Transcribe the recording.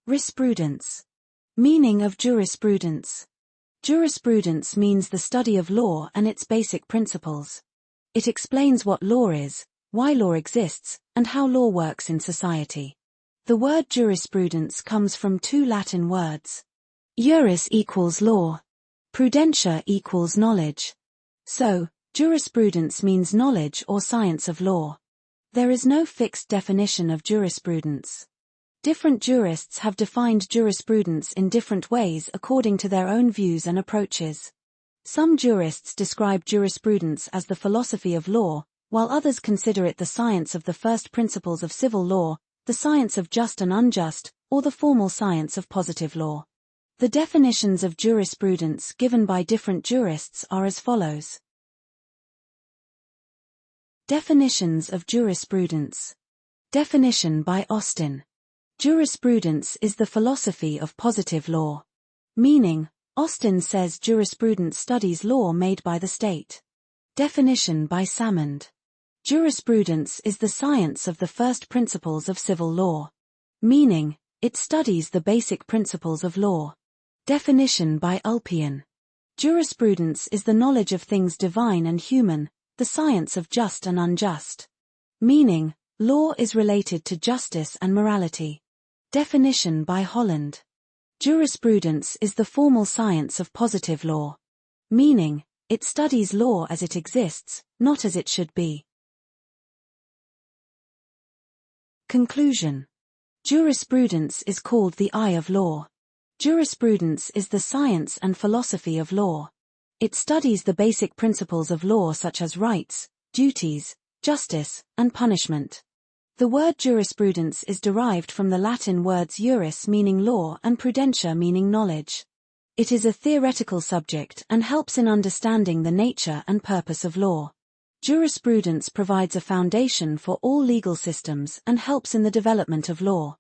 Jurisprudence. Meaning of jurisprudence. Jurisprudence means the study of law and its basic principles. It explains what law is, why law exists, and how law works in society. The word jurisprudence comes from two Latin words. Juris equals law. Prudentia equals knowledge. So, jurisprudence means knowledge or science of law. There is no fixed definition of jurisprudence. Different jurists have defined jurisprudence in different ways according to their own views and approaches. Some jurists describe jurisprudence as the philosophy of law, while others consider it the science of the first principles of civil law, the science of just and unjust, or the formal science of positive law. The definitions of jurisprudence given by different jurists are as follows. Definitions of jurisprudence. Definition by Austin. Jurisprudence is the philosophy of positive law. Meaning, Austin says jurisprudence studies law made by the state. Definition by Salmond. Jurisprudence is the science of the first principles of civil law. Meaning, it studies the basic principles of law. Definition by Ulpian. Jurisprudence is the knowledge of things divine and human, the science of just and unjust. Meaning, law is related to justice and morality. Definition by Holland. Jurisprudence is the formal science of positive law. Meaning, it studies law as it exists, not as it should be. Conclusion. Jurisprudence is called the eye of law. Jurisprudence is the science and philosophy of law. It studies the basic principles of law such as rights, duties, justice, and punishment. The word jurisprudence is derived from the Latin words juris meaning law and prudentia meaning knowledge. It is a theoretical subject and helps in understanding the nature and purpose of law. Jurisprudence provides a foundation for all legal systems and helps in the development of law.